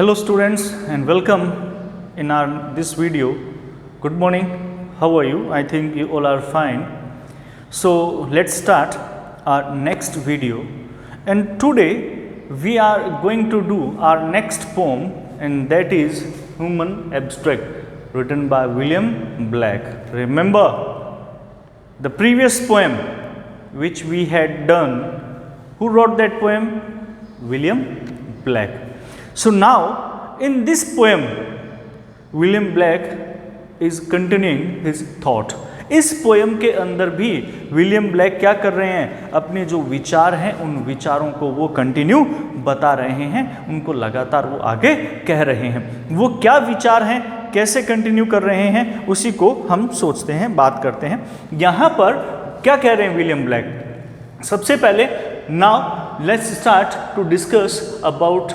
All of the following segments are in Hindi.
Hello students and welcome in our this video. Good morning. How are you? I think you all are fine. So let's start our next video, and today we are going to do our next poem, and that is Human Abstract, written by William Blake. Remember the previous poem which we had done. Who wrote that poem? William Blake. So now in this poem William Blake is continuing his thought. इस पोएम के अंदर भी विलियम ब्लैक क्या कर रहे हैं, अपने जो विचार हैं उन विचारों को वो कंटिन्यू बता रहे हैं, उनको लगातार वो आगे कह रहे हैं। वो क्या विचार हैं, कैसे कंटिन्यू कर रहे हैं, उसी को हम सोचते हैं, बात करते हैं। यहाँ पर क्या कह रहे हैं विलियम ब्लैक? सबसे पहले now let's start to discuss about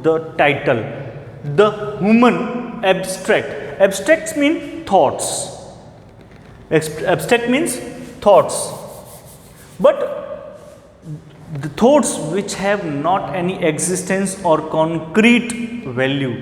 the title, the human abstract. Abstracts mean thoughts, abstract means thoughts, but the thoughts which have not any existence or concrete value,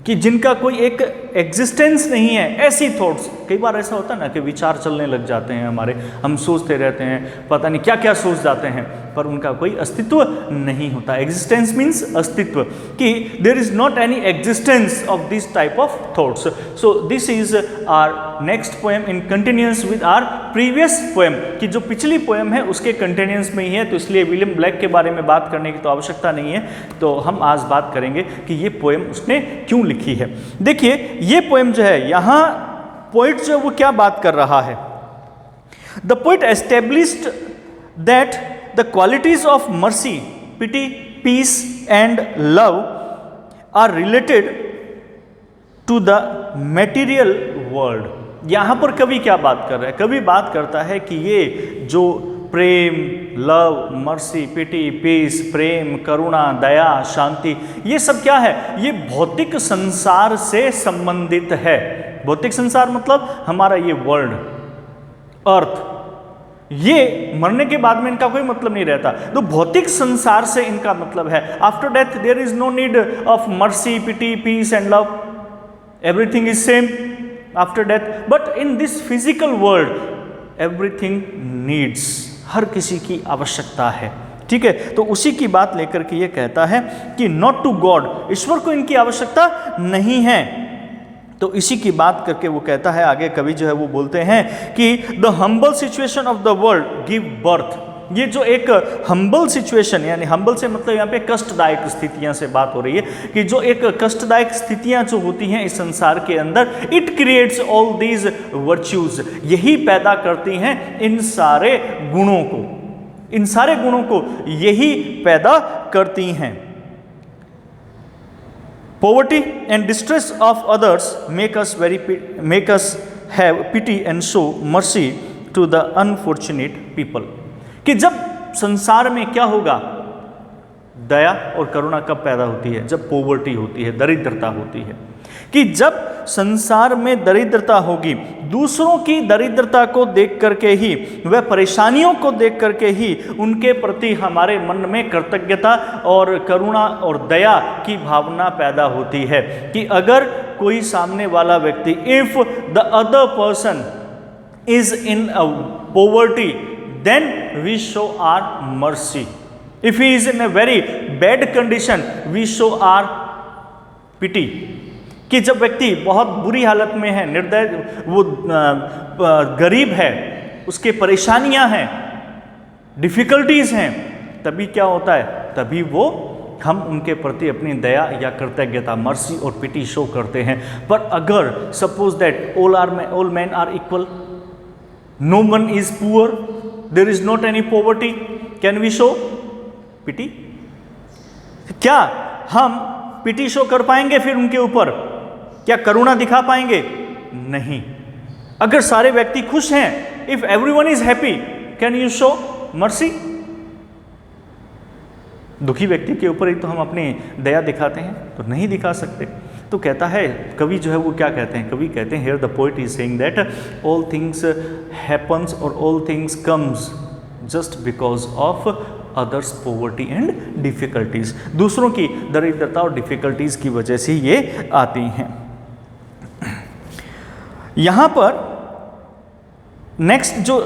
कि जिनका कोई एक एग्जिस्टेंस नहीं है, ऐसी थॉट्स। कई बार ऐसा होता है ना कि विचार चलने लग जाते हैं हमारे, हम सोचते रहते हैं, पता नहीं क्या क्या सोच जाते हैं, पर उनका कोई अस्तित्व नहीं होता। एग्जिस्टेंस मीन्स अस्तित्व, कि there is not any existence of this type of thoughts. So this is our next poem in continuous with our previous poem, कि जो पिछली पोएम है उसके कंटिन्यूअस में ही है, तो इसलिए विलियम ब्लैक के बारे में बात करने की तो आवश्यकता नहीं है। तो हम आज बात करेंगे कि ये पोएम उसने क्यों लिखी है। देखिए ये पोएम जो है, यहाँ पोइट जो वो क्या बात कर रहा है। The poet established that the qualities of mercy, pity, peace and love are related to the material world. यहां पर कवि क्या बात कर रहा है? कवि बात करता है कि ये जो प्रेम, लव, मर्सी, पिटी, पीस, प्रेम, करुणा, दया, शांति, ये सब क्या है? ये भौतिक संसार से संबंधित है। भौतिक संसार मतलब हमारा ये वर्ल्ड, अर्थ, ये मरने के बाद में इनका कोई मतलब नहीं रहता, तो भौतिक संसार से इनका मतलब है। After death there is no need of mercy, pity, peace and love, everything is same after death, but in this physical world everything needs, हर किसी की आवश्यकता है। ठीक है, तो उसी की बात लेकर के ये कहता है कि नॉट टू गॉड, ईश्वर को इनकी आवश्यकता नहीं है। तो इसी की बात करके वो कहता है, आगे कवि जो है वो बोलते हैं कि the humble situation of the world give birth. ये जो एक हम्बल सिचुएशन, यानी हम्बल से मतलब यहाँ पे कष्टदायक स्थितियां से बात हो रही है, कि जो एक कष्टदायक स्थितियां जो होती हैं इस संसार के अंदर, it creates all these virtues, यही पैदा करती हैं इन सारे गुणों को, इन सारे गुणों को यही पैदा करती हैं। Poverty and distress of others make us have pity and show mercy to the unfortunate people। कि जब संसार में क्या होगा, दया और करुणा कब पैदा होती है? जब पॉवर्टी होती है, दरिद्रता होती है। कि जब संसार में दरिद्रता होगी, दूसरों की दरिद्रता को देख करके ही, वह परेशानियों को देख करके ही उनके प्रति हमारे मन में कृतज्ञता और करुणा और दया की भावना पैदा होती है। कि अगर कोई सामने वाला व्यक्ति, if the other person is in a poverty, then we show our mercy. If he is in a very bad condition, we show our pity। कि जब व्यक्ति बहुत बुरी हालत में है, निर्दय, वो गरीब है, उसके परेशानियां हैं, डिफिकल्टीज हैं, तभी क्या होता है? तभी वो हम उनके प्रति अपनी दया या कृतज्ञता, मर्सी और पिटी शो करते हैं। पर अगर suppose that all men are equal, no one is poor, there is not any poverty, can we show pity? क्या हम पिटी शो कर पाएंगे फिर उनके ऊपर? क्या करुणा दिखा पाएंगे? नहीं। अगर सारे व्यक्ति खुश हैं, if everyone is happy, can you show mercy? दुखी व्यक्ति के ऊपर ही तो हम अपनी दया दिखाते हैं, तो नहीं दिखा सकते। तो कहता है कवि जो है वो क्या कहते हैं? कवि कहते हैं, here the poet is saying that all things happens और all things comes just because of others poverty and difficulties, दूसरों की दरिद्रता और डिफिकल्टीज की वजह से ये आती हैं। यहां पर नेक्स्ट जो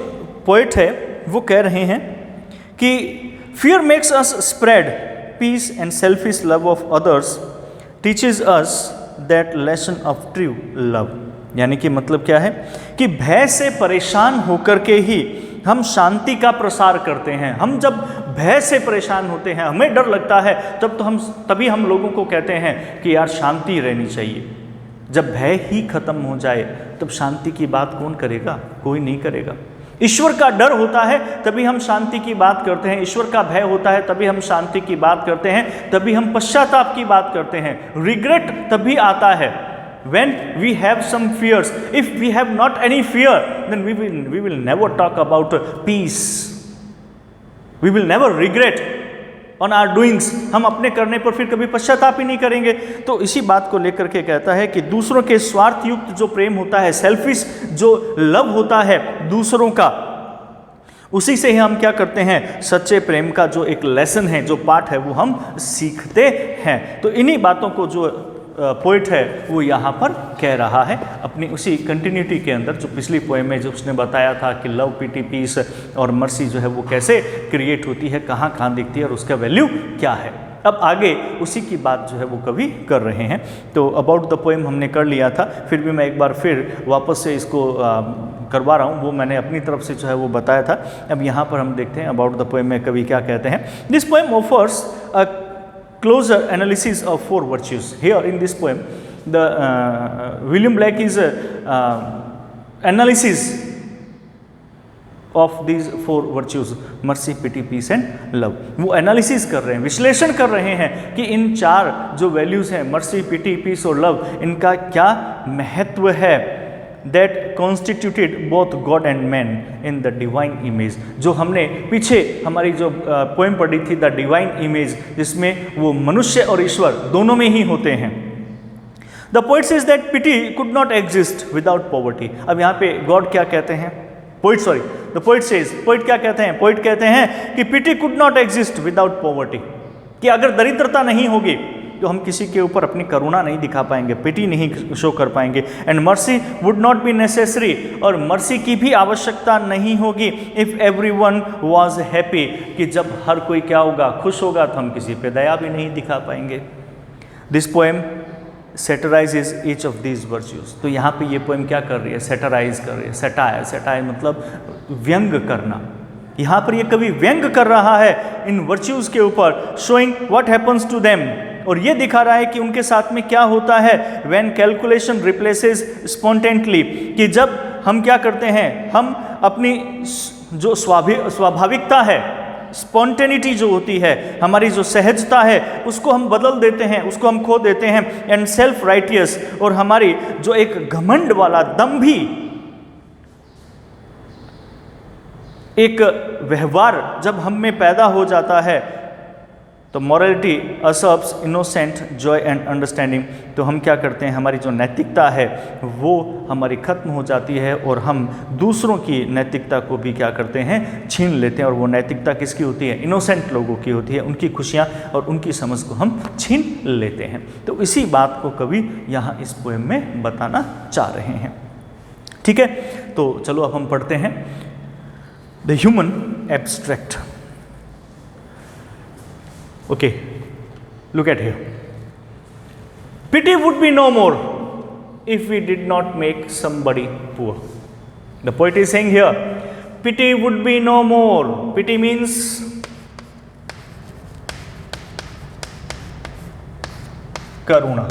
पोएट है वो कह रहे हैं कि fear makes us spread peace and selfish love of others teaches us that lesson of true love. यानी कि मतलब क्या है कि भय से परेशान होकर के ही हम शांति का प्रसार करते हैं। हम जब भय से परेशान होते हैं, हमें डर लगता है, तभी हम लोगों को कहते हैं कि यार शांति रहनी चाहिए। जब भय ही खत्म हो जाए तब शांति की बात कौन करेगा? कोई नहीं करेगा। ईश्वर का डर होता है तभी हम शांति की बात करते हैं, ईश्वर का भय होता है तभी हम शांति की बात करते हैं, तभी हम पश्चाताप की बात करते हैं। रिग्रेट तभी आता है when we have some fears. If we have not any fear, then we will never talk about peace. We will never regret on our doings. हम अपने करने पर फिर कभी पश्चाताप ही नहीं करेंगे। तो इसी बात को लेकर के कहता है कि दूसरों के स्वार्थ युक्त जो प्रेम होता है, सेल्फिश जो लव होता है दूसरों का, उसी से ही हम क्या करते हैं, सच्चे प्रेम का जो एक लेसन है, जो पाठ है, वो हम सीखते हैं। तो इन्हीं बातों को जो पोइट है वो यहाँ पर कह रहा है अपनी उसी कंटिन्यूटी के अंदर, जो पिछली पोएम में जो उसने बताया था कि लव, पिटी, पीस और मर्सी जो है वो कैसे क्रिएट होती है, कहाँ कहाँ दिखती है और उसका वैल्यू क्या है। अब आगे उसी की बात जो है वो कवि कर रहे हैं। तो अबाउट द पोएम हमने कर लिया था, फिर भी मैं एक बार फिर वापस से इसको करवा रहा हूँ, वो मैंने अपनी तरफ से जो है वो बताया था। अब यहाँ पर हम देखते हैं अबाउट द पोएम में कवि क्या कहते हैं। This poem offers a closer analysis of four virtues. Here in this poem, the William Blake is analysis of these four virtues, mercy, pity, peace and love. वो एनालिसिस कर रहे हैं, विश्लेषण कर रहे हैं कि इन चार जो वैल्यूज़ हैं, मर्सी, पिटी, पीस और लव, इनका क्या महत्व है। That constituted both God and man in the divine image. जो हमने पीछे हमारी जो पोएम पढ़ी थी, द डिवाइन इमेज, जिसमें वो मनुष्य और ईश्वर दोनों में ही होते हैं। The poet says that pity could not exist without poverty. अब यहाँ पे गॉड क्या कहते हैं, द पोइट सेज, पोइट क्या कहते हैं, पोइट कहते हैं कि pity could not exist without poverty, कि अगर दरिद्रता नहीं होगी तो हम किसी के ऊपर अपनी करुणा नहीं दिखा पाएंगे, पिटी नहीं शो कर पाएंगे। And mercy would not be necessary, और मर्सी की भी आवश्यकता नहीं होगी इफ़ एवरीवन वाज हैप्पी, कि जब हर कोई क्या होगा, खुश होगा, तो हम किसी पे दया भी नहीं दिखा पाएंगे। This poem satirizes each of these virtues. तो यहाँ पे ये पोएम क्या कर रही है, सेटराइज कर रही है। सेटायर मतलब व्यंग करना। यहाँ पर ये कवि व्यंग कर रहा है इन वर्च्यूज के ऊपर, showing what happens to them, और ये दिखा रहा है कि उनके साथ में क्या होता है। व्हेन कैलकुलेशन रिप्लेसेस स्पॉन्टेंटली, कि जब हम क्या करते हैं, हम अपनी जो स्वाभाविकता है, स्पॉन्टेनिटी जो होती है, हमारी जो सहजता है, उसको हम बदल देते हैं, उसको हम खो देते हैं। एंड सेल्फ राइटियस, और हमारी जो एक घमंड वाला दम भी, एक व्यवहार जब हम में पैदा हो जाता है, तो morality absorbs innocent joy and understanding. तो हम क्या करते हैं, हमारी जो नैतिकता है वो हमारी खत्म हो जाती है, और हम दूसरों की नैतिकता को भी क्या करते हैं, छीन लेते हैं। और वो नैतिकता किसकी होती है, इनोसेंट लोगों की होती है, उनकी खुशियाँ और उनकी समझ को हम छीन लेते हैं। तो इसी बात को कवि यहाँ इस पोएम में बताना चाह रहे हैं। ठीक है, तो चलो अब हम पढ़ते हैं the human abstract. Okay, look at here. Pity would be no more if we did not make somebody poor. The poet is saying here, pity would be no more. Pity means karuna.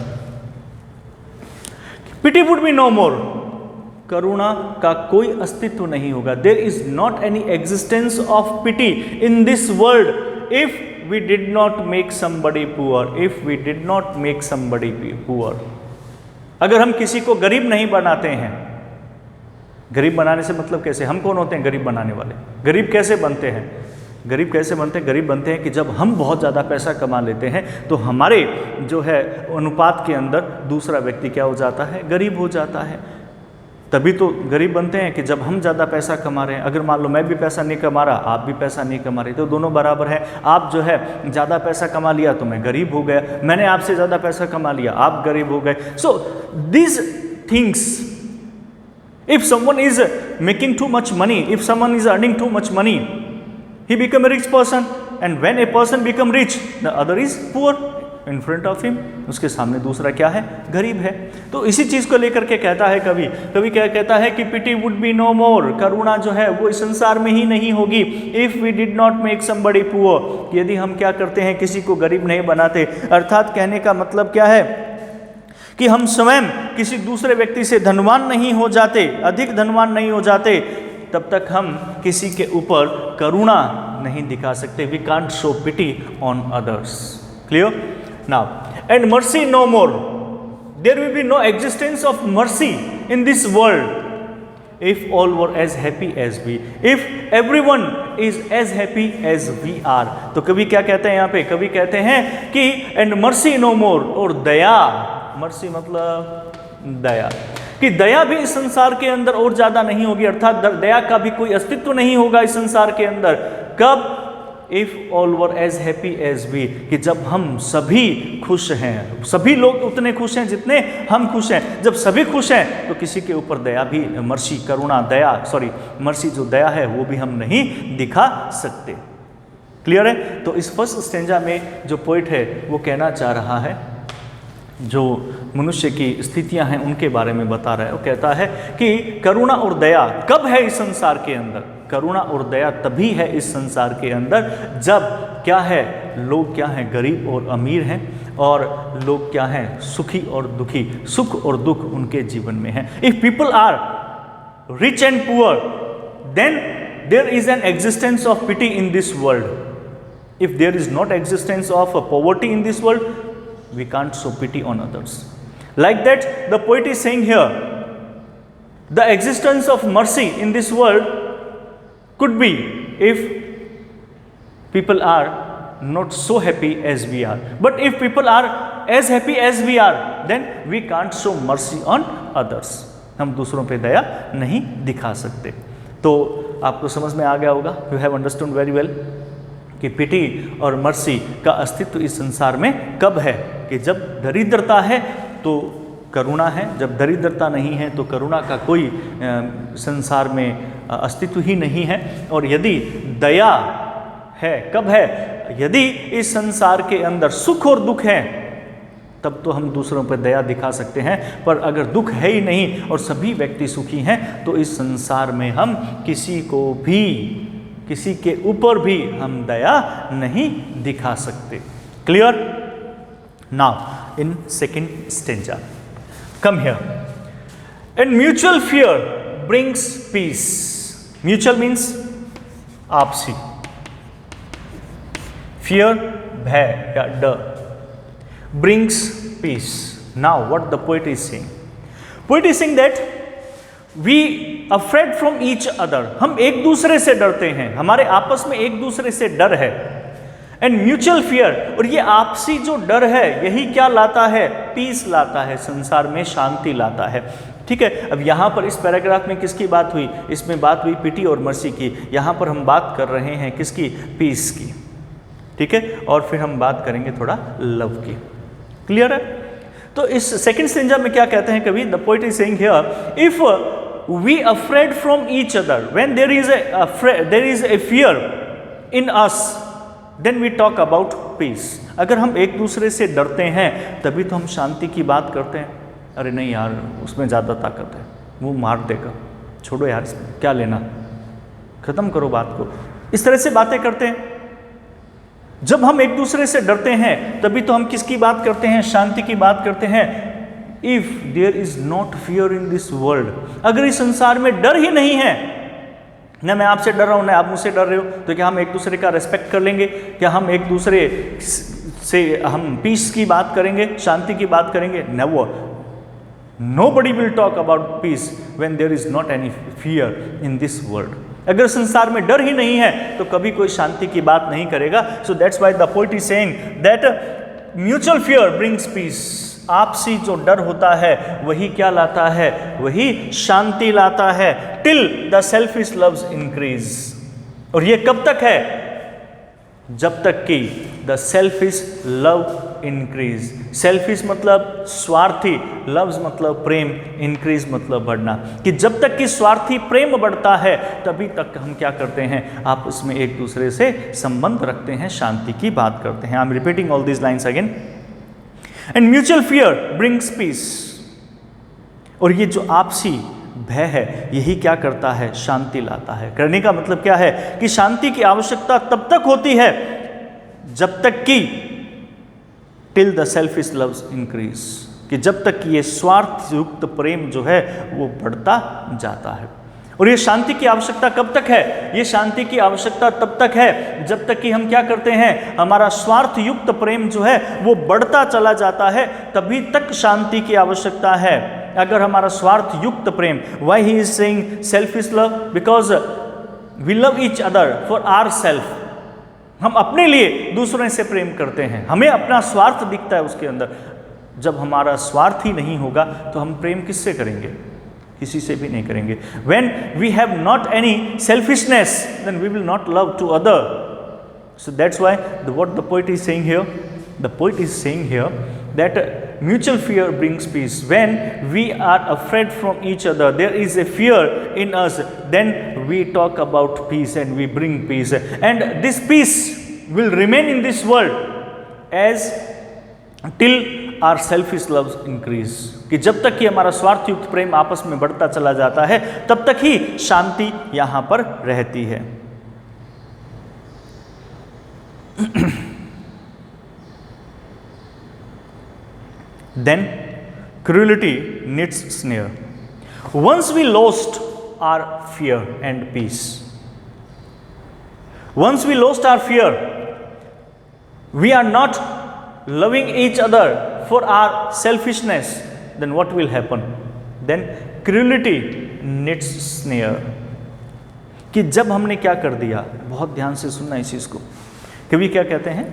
Pity would be no more. करुणा का कोई अस्तित्व नहीं होगा। There is not any existence of pity in this world if we did not make somebody poor. If we did not make somebody poor. अगर हम किसी को गरीब नहीं बनाते हैं, गरीब बनाने से मतलब कैसे, हम कौन होते हैं गरीब बनाने वाले? गरीब कैसे बनते हैं? गरीब कैसे बनते हैं? गरीब बनते हैं कि जब हम बहुत ज़्यादा पैसा कमा लेते हैं तो हमारे जो है अनुपात के अंदर दूसरा व्यक्ति क्या हो जाता है, गरीब हो जाता है। तभी तो गरीब बनते हैं कि जब हम ज़्यादा पैसा कमा रहे हैं। अगर मान लो मैं भी पैसा नहीं कमा रहा, आप भी पैसा नहीं कमा रहे, तो दोनों बराबर हैं। आप जो है ज़्यादा पैसा कमा लिया तो मैं गरीब हो गया, मैंने आपसे ज़्यादा पैसा कमा लिया, आप गरीब हो गए। So these things, if someone is making too much money, if someone is earning too much money, he become a rich person, and when a person become rich, the other is poor in front of him, उसके सामने दूसरा क्या है, गरीब है। तो इसी चीज़ को लेकर के कहता है कवि क्या कहता है कि pity would be no more, करुणा जो है वो इस संसार में ही नहीं होगी, if we did not make somebody poor, यदि हम क्या करते हैं, किसी को गरीब नहीं बनाते। अर्थात कहने का मतलब क्या है कि हम स्वयं किसी दूसरे व्यक्ति से धनवान नहीं हो जाते, अधिक धनवान नहीं हो जाते, तब तक हम किसी के ऊपर करुणा नहीं दिखा सकते। We can't show pity on others. Clear? Now, and mercy no more, there will be no existence of mercy in this world if all were as happy as we, if everyone is as happy as we are. तो कवि क्या कहते हैं यहाँ पे, कवि कहते हैं कि एंड मर्सी नो मोर, और दया, मर्सी मतलब दया, कि दया भी इस संसार के अंदर और ज्यादा नहीं होगी, अर्थात दया का भी कोई अस्तित्व नहीं होगा इस संसार के अंदर। कब? If all were as happy as we, कि जब हम सभी खुश हैं, सभी लोग उतने खुश हैं जितने हम खुश हैं। जब सभी खुश हैं तो किसी के ऊपर दया भी, मर्सी, करुणा, दया, सॉरी मर्सी जो दया है वो भी हम नहीं दिखा सकते। क्लियर है? तो इस फर्स्ट स्टेंजा में जो पोइट है वो कहना चाह रहा है, जो मनुष्य की स्थितियां हैं उनके बारे में बता रहा है। वो कहता है कि करुणा और दया कब है इस संसार के अंदर? करुणा और दया तभी है इस संसार के अंदर जब क्या है, लोग क्या हैं, गरीब और अमीर हैं, और लोग क्या हैं, सुखी और दुखी, सुख और दुख उनके जीवन में है। If people are rich and poor, then there is an existence of pity in this world. If there is not existence of poverty in this world, we can't show pity on others. Like that, the poet is saying here, the existence of mercy in this world could be if people are not so happy as we are. But if people are as happy as we are, then we can't show mercy on others. हम दूसरों पे दया नहीं दिखा सकते। तो आपको समझ में आ गया होगा, you have understood very well, कि पिटी और मर्सी का अस्तित्व इस संसार में कब है, कि जब दरिद्रता है तो करुणा है, जब दरिद्रता नहीं है तो करुणा का कोई संसार में अस्तित्व ही नहीं है। और यदि दया है, कब है, यदि इस संसार के अंदर सुख और दुख है तब तो हम दूसरों पर दया दिखा सकते हैं। पर अगर दुख है ही नहीं और सभी व्यक्ति सुखी हैं तो इस संसार में हम किसी को भी, किसी के ऊपर भी हम दया नहीं दिखा सकते। Clear? Now in second stanza, come here, and mutual fear brings peace. Mutual means आपसी, फियर भय या डर, brings peace. Now what the poet is saying, poet is saying that we afraid from each other, हम एक दूसरे से डरते हैं, हमारे आपस में एक दूसरे से डर है। एंड म्यूचुअल फियर, और ये आपसी जो डर है यही क्या लाता है, पीस लाता है, संसार में शांति लाता है। ठीक है, अब यहाँ पर इस पैराग्राफ में किसकी बात हुई, इसमें बात हुई पिटी और मर्सी की, यहाँ पर हम बात कर रहे हैं किसकी, पीस की। ठीक है, और फिर हम बात करेंगे थोड़ा लव की। क्लियर है? तो इस सेकंड स्टेंजा में क्या कहते हैं कवि, the poet is saying here, if we afraid from each other, when there is a fear in us, then we talk about peace. अगर हम एक दूसरे से डरते हैं तभी तो हम शांति की बात करते हैं। अरे नहीं यार, उसमें ज़्यादा ताकत है, वो मार देगा, छोड़ो यार, इसमें क्या लेना, ख़त्म करो बात को, इस तरह से बातें करते हैं। जब हम एक दूसरे से डरते हैं तभी तो हम किसकी बात करते हैं, शांति की बात करते हैं। If there is not fear in this world, अगर इस संसार में डर ही नहीं है, ना मैं आपसे डर रहा हूं ना आप मुझसे डर रहे हो, तो क्या हम एक दूसरे का रेस्पेक्ट कर लेंगे? क्या हम एक दूसरे से हम पीस की बात करेंगे, शांति की बात करेंगे? Never. Nobody will talk about peace when there is not any fear in this world. अगर संसार में डर ही नहीं है तो कभी कोई शांति की बात नहीं करेगा। So that's why the poet is saying that mutual fear brings peace. आपसी जो डर होता है वही क्या लाता है, वही शांति लाता है। Till the selfish loves increase, और ये कब तक है, जब तक कि the selfish love increase. Selfish मतलब स्वार्थी, लव्स मतलब प्रेम, इंक्रीज मतलब बढ़ना, कि जब तक कि स्वार्थी प्रेम बढ़ता है तभी तक हम क्या करते हैं, आपस में एक दूसरे से संबंध रखते हैं, शांति की बात करते हैं। I am repeating all these lines again. And mutual fear brings peace, और ये जो आपसी भय है यही क्या करता है, शांति लाता है। करने का मतलब क्या है कि शांति की आवश्यकता तब तक होती है जब तक कि till the selfish loves increase, कि जब तक कि ये स्वार्थ युक्त प्रेम जो है वो बढ़ता जाता है। और ये शांति की आवश्यकता कब तक है, ये शांति की आवश्यकता तब तक है जब तक कि हम क्या करते हैं, हमारा स्वार्थ युक्त प्रेम जो है वो बढ़ता चला जाता है, तभी तक शांति की आवश्यकता है। अगर हमारा स्वार्थ युक्त प्रेम, why he is saying selfish love, because we love each other for our self, हम अपने लिए दूसरों से प्रेम करते हैं, हमें अपना स्वार्थ दिखता है उसके अंदर। जब हमारा स्वार्थ ही नहीं होगा तो हम प्रेम किससे करेंगे, किसी से भी नहीं करेंगे। When we have not any selfishness, then we will not love to other. So that's why what the poet is saying here, the poet is saying here that mutual fear brings peace. When we are afraid from each other, there is a fear in us, then we talk about peace and we bring peace. And this peace will remain in this world as till our selfish loves increase, कि जब तक कि हमारा स्वार्थ युक्त प्रेम आपस में बढ़ता चला जाता है तब तक ही शांति यहां पर रहती है। Then cruelty needs snare. Once we lost our fear and peace, once we lost our fear, we are not loving each other for our selfishness, then what will happen? Then cruelty needs snare. कि जब हमने क्या कर दिया, बहुत ध्यान से सुनना इस चीज को, कवि क्या कहते हैं,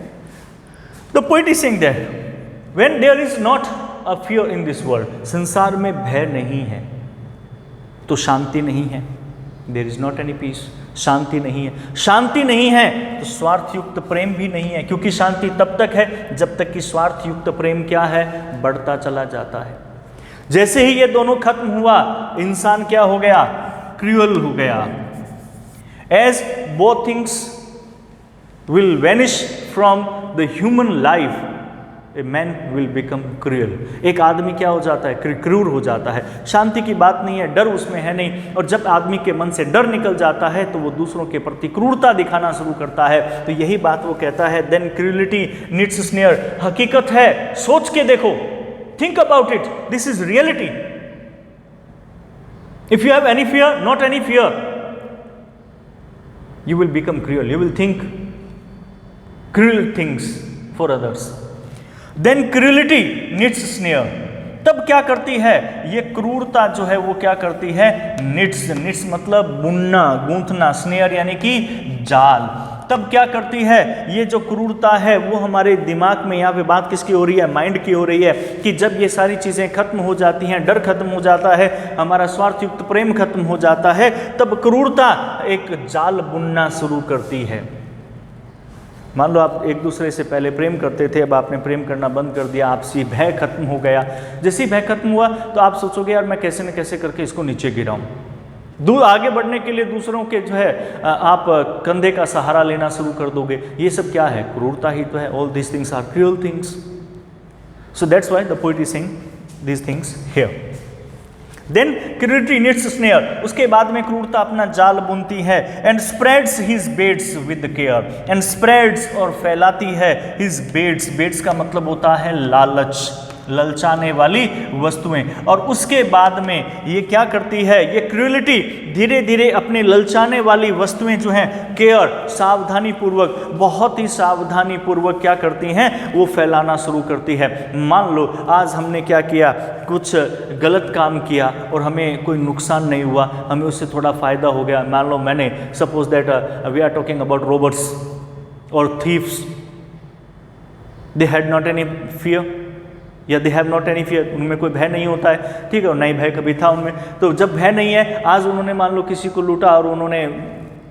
The poet is saying that when there is not a fear in this world, संसार में भय नहीं है तो शांति नहीं है, there is not any peace, शांति नहीं है। शांति नहीं है तो स्वार्थ युक्त प्रेम भी नहीं है, क्योंकि शांति तब तक है जब तक कि स्वार्थ युक्त प्रेम क्या है, बढ़ता चला जाता है। जैसे ही ये दोनों खत्म हुआ, इंसान क्या हो गया, क्रूअल हो गया। As both things will vanish from the human life, a man will become cruel. एक आदमी क्या हो जाता है, क्रूर हो जाता है। शांति की बात नहीं है, डर उसमें है नहीं, और जब आदमी के मन से डर निकल जाता है तो वो दूसरों के प्रति क्रूरता दिखाना शुरू करता है। तो यही बात वो कहता है, देन क्रूलिटी नीड्स स्नेयर। हकीकत है, सोच के देखो, think about it, this is reality. If you have any fear, not any fear, you will become cruel, you will think cruel things for others. Then cruelty needs snare. तब क्या करती है ये क्रूरता जो है, वो क्या करती है, निट्स मतलब बुनना, गूंथना, स्नेयर यानी कि जाल। तब क्या करती है ये जो क्रूरता है, वो हमारे दिमाग में, यहाँ पे बात किसकी हो रही है, माइंड की हो रही है, कि जब ये सारी चीज़ें खत्म हो जाती हैं, डर खत्म हो जाता है, हमारा स्वार्थयुक्त प्रेम खत्म हो जाता है, तब क्रूरता एक जाल बुनना शुरू करती है। मान लो आप एक दूसरे से पहले प्रेम करते थे, अब आपने प्रेम करना बंद कर दिया, आपसी भय खत्म हो गया। जैसे ही भय खत्म हुआ तो आप सोचोगे यार मैं कैसे न कैसे करके इसको नीचे गिराऊं। दूर आगे बढ़ने के लिए दूसरों के जो है आप कंधे का सहारा लेना शुरू कर दोगे। ये सब क्या है, क्रूरता ही तो है। All this things are cruel things. So that's why the poet is saying this things here. Then cruelty needs snare, उसके बाद में क्रूरता अपना जाल बुनती है। And spreads his baits with care, and spreads और फैलाती है हिज बेड्स, बेड्स का मतलब होता है लालच, ललचाने वाली वस्तुएं। और उसके बाद में ये क्या करती है, ये क्रूलिटी धीरे धीरे अपने ललचाने वाली वस्तुएं जो हैं, केयर, सावधानी पूर्वक, बहुत ही सावधानी पूर्वक क्या करती हैं, वो फैलाना शुरू करती है। मान लो आज हमने क्या किया, कुछ गलत काम किया और हमें कोई नुकसान नहीं हुआ, हमें उससे थोड़ा फ़ायदा हो गया। मान लो मैंने, suppose that we are talking about robbers और thieves, they had not any fear, या they have not any fear, उनमें कोई भय नहीं होता है, ठीक है, और नहीं भय कभी था उनमें। तो जब भय नहीं है, आज उन्होंने मान लो किसी को लूटा और उन्होंने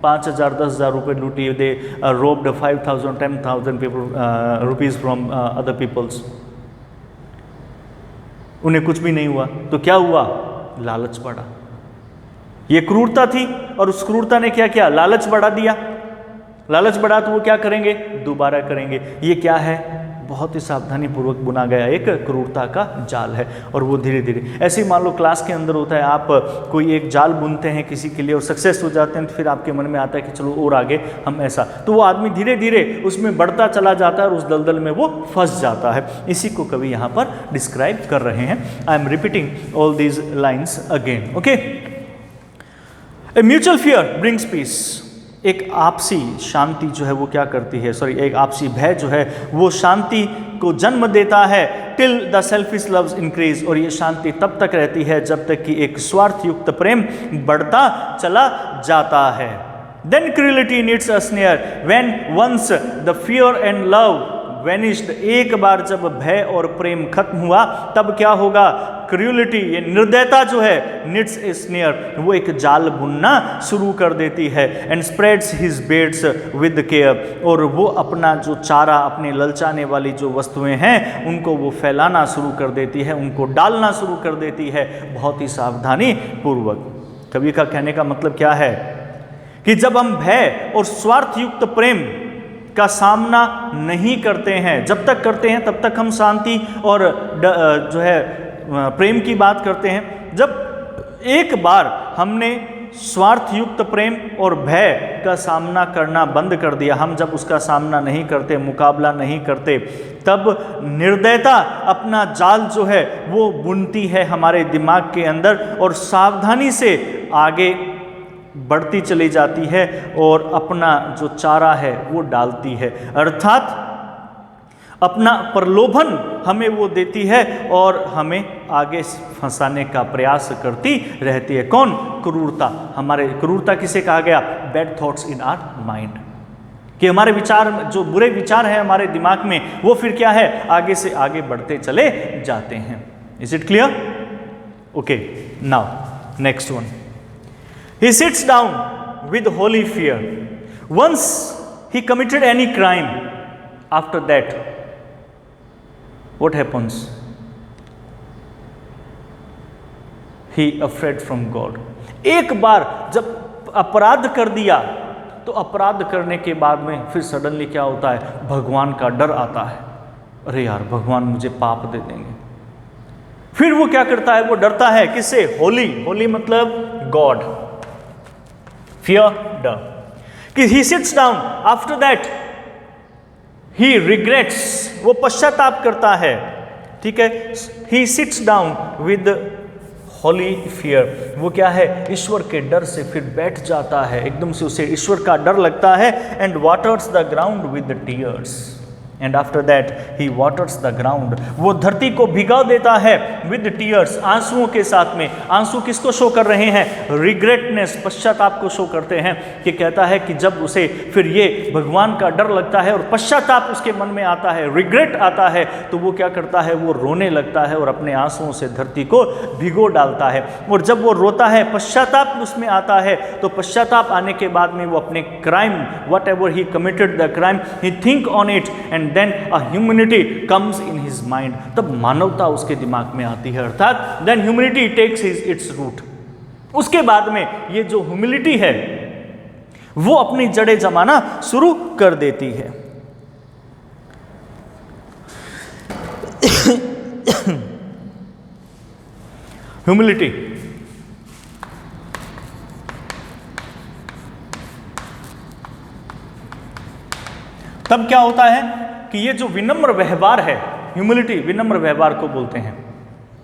5,000 10,000 रुपये लूटी, they robbed 5,000 10,000 people rupees from other peoples, उन्हें कुछ भी नहीं हुआ। तो क्या हुआ? लालच बढ़ा। ये क्रूरता थी और उस क्रूरता ने क्या किया? लालच बढ़ा दिया। लालच बढ़ा तो वो क्या करेंगे? दोबारा करेंगे। ये क्या है? बहुत ही सावधानी पूर्वक बुना गया एक क्रूरता का जाल है, और वो धीरे धीरे ऐसे ही मान लो क्लास के अंदर होता है, आप कोई एक जाल बुनते हैं किसी के लिए और सक्सेस हो जाते हैं, तो फिर आपके मन में आता है कि चलो और आगे हम ऐसा, तो वो आदमी धीरे धीरे उसमें बढ़ता चला जाता है और उस दलदल में वो फंस जाता है। इसी को कवि यहाँ पर डिस्क्राइब कर रहे हैं। I am repeating all these lines again, okay. A mutual fear brings peace, एक आपसी शांति जो है वो क्या करती है, सॉरी, एक आपसी भय जो है वो शांति को जन्म देता है। Till the selfish loves increase, और ये शांति तब तक रहती है जब तक कि एक स्वार्थ युक्त प्रेम बढ़ता चला जाता है। Then cruelty needs a snare when once the fear and love vanished, एक बार जब भय और प्रेम खत्म हुआ तब क्या होगा? क्रूएलिटी, ये निर्दयता जो है, नीड्स ए स्नेयर, वो एक जाल बुनना शुरू कर देती है। And spreads his baits with care, और वो अपना जो चारा, अपने ललचाने वाली जो वस्तुएं हैं उनको वो फैलाना शुरू कर देती है, उनको डालना शुरू कर देती है बहुत ही सावधानी पूर्वक। कवि का कहने का मतलब क्या है कि जब हम भय और स्वार्थ युक्त प्रेम का सामना नहीं करते हैं, जब तक करते हैं तब तक हम शांति और जो है प्रेम की बात करते हैं। जब एक बार हमने स्वार्थ युक्त प्रेम और भय का सामना करना बंद कर दिया, हम जब उसका सामना नहीं करते, मुकाबला नहीं करते, तब निर्दयता अपना जाल जो है वो बुनती है हमारे दिमाग के अंदर और सावधानी से आगे बढ़ती चली जाती है और अपना जो चारा है वो डालती है, अर्थात अपना प्रलोभन हमें वो देती है और हमें आगे फंसाने का प्रयास करती रहती है। कौन? क्रूरता। हमारे क्रूरता किसे कहा गया? Bad thoughts in our mind, कि हमारे विचार, जो बुरे विचार हैं हमारे दिमाग में, वो फिर क्या है? आगे से आगे बढ़ते चले जाते हैं। Is it clear? Okay, now next one. He sits down with holy fear. Once he committed any crime, after that, what happens? He afraid from God. एक बार जब अपराध कर दिया तो अपराध करने के बाद में फिर सडनली क्या होता है? भगवान का डर आता है। अरे यार, भगवान मुझे पाप दे देंगे। फिर वो क्या करता है? वो डरता है किससे? होली। होली मतलब गॉड। Fear, डर। कि he sits down, after that he regrets, वो पश्चाताप करता है, ठीक है। he sits down with holy fear, वो क्या है? ईश्वर के डर से फिर बैठ जाता है, एकदम से उसे ईश्वर का डर लगता है। and waters the ground with tears, and after that he waters the ground, वो धरती को भिगा देता है with tears, आंसुओं के साथ में। आंसू किसको शो कर रहे हैं? रिग्रेटनेस, पश्चाताप को शो करते हैं। कि कहता है कि जब उसे फिर ये भगवान का डर लगता है और पश्चाताप उसके मन में आता है, रिग्रेट आता है, तो वो क्या करता है? वो रोने लगता है और अपने आंसुओं से धरती को भिगो डालता है। और जब वो रोता है, पश्चाताप उसमें आता है, तो पश्चाताप आने के बाद में वो अपने crime, what ever he committed the crime, he think on it and then a humanity comes in his mind, तब मानवता उसके दिमाग में आती है, अर्थात then humanity takes its root। उसके बाद में ये जो ह्यूमिलिटी है वो अपनी जड़ें जमाना शुरू कर देती है। ह्यूमिलिटी तब क्या होता है कि ये जो विनम्र व्यवहार है, ह्यूमिलिटी विनम्र व्यवहार को बोलते हैं।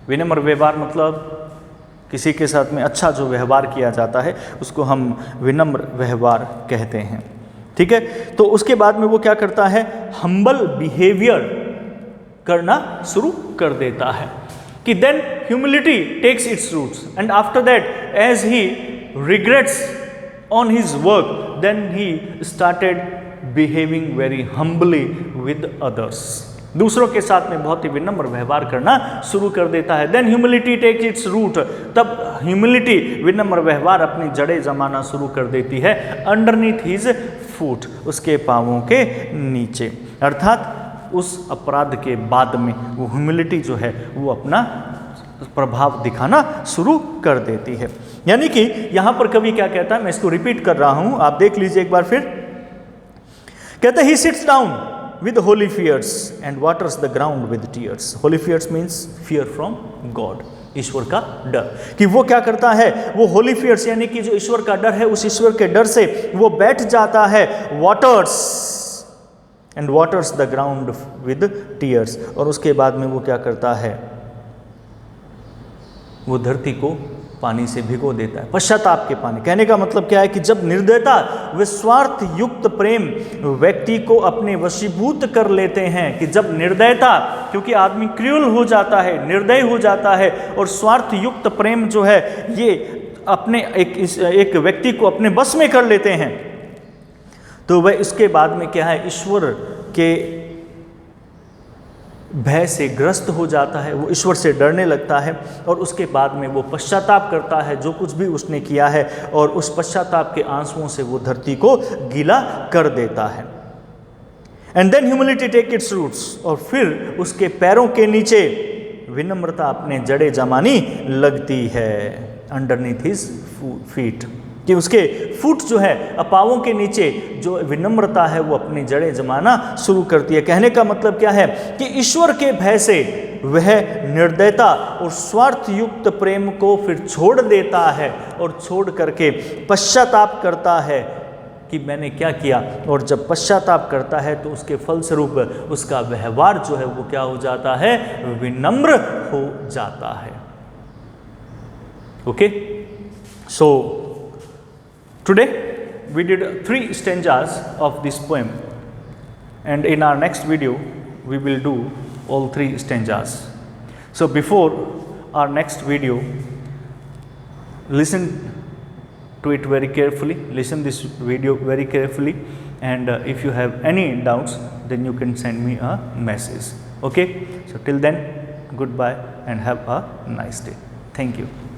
विनम्र व्यवहार मतलब किसी के साथ में अच्छा जो व्यवहार किया जाता है उसको हम विनम्र व्यवहार कहते हैं, ठीक है। तो उसके बाद में वो क्या करता है? हम्बल बिहेवियर करना शुरू कर देता है। कि then humility takes its roots and after that as he regrets on his work, then he started behaving very humbly with others। दूसरों के साथ में बहुत ही विनम्र व्यवहार करना शुरू कर देता है। Then humility take its root, तब ह्यूमिलिटी विनम्र व्यवहार अपनी जड़ें जमाना शुरू कर देती है अंडरनीथ हिज फुट, उसके पांवों के नीचे। अर्थात उस अपराध के बाद में वो ह्यूमिलिटी जो है वो अपना प्रभाव दिखाना शुरू कर देती है। यानी कि यहां पर कवि क्या कहता है, मैं इसको रिपीट कर रहा हूं, आप देख लीजिए एक बार फिर। कहते ही sits down with holy fears and waters the ground with tears. Holy fears means fear from God, ईश्वर का डर। कि वो क्या करता है, वो होली फियर्स यानी कि जो ईश्वर का डर है, उस ईश्वर के डर से वो बैठ जाता है waters and waters the ground with tears, और उसके बाद में वो क्या करता है, वो धरती को पानी से भिगो देता है, पश्चाताप के पानी। कहने का मतलब क्या है कि जब निर्दयता व स्वार्थ युक्त प्रेम व्यक्ति को अपने वशीभूत कर लेते हैं, कि जब निर्दयता, क्योंकि आदमी क्रूर हो जाता है, निर्दय हो जाता है, और स्वार्थ युक्त प्रेम जो है ये अपने एक व्यक्ति को अपने बस में कर लेते हैं, तो वह इसके बाद में क्या है, ईश्वर के भय से ग्रस्त हो जाता है, वो ईश्वर से डरने लगता है, और उसके बाद में वो पश्चाताप करता है जो कुछ भी उसने किया है, और उस पश्चाताप के आंसुओं से वो धरती को गीला कर देता है। And then humility take its roots, और फिर उसके पैरों के नीचे विनम्रता अपने जड़े जमानी लगती है, अंडरनीथ हिज फीट, कि उसके फुट जो है, पांवों के नीचे जो विनम्रता है वो अपनी जड़ें जमाना शुरू करती है। कहने का मतलब क्या है कि ईश्वर के भय से वह निर्दयता और स्वार्थ युक्त प्रेम को फिर छोड़ देता है, और छोड़ करके पश्चाताप करता है कि मैंने क्या किया, और जब पश्चाताप करता है तो उसके फलस्वरूप उसका व्यवहार जो है वो क्या हो जाता है, विनम्र हो जाता है। Okay, so today we did 3 stanzas of this poem, and in our next video we will do all 3 stanzas. So before our next video, listen to it very carefully, listen this video very carefully, and if you have any doubts then you can send me a message. Okay, so till then, goodbye and have a nice day. Thank you.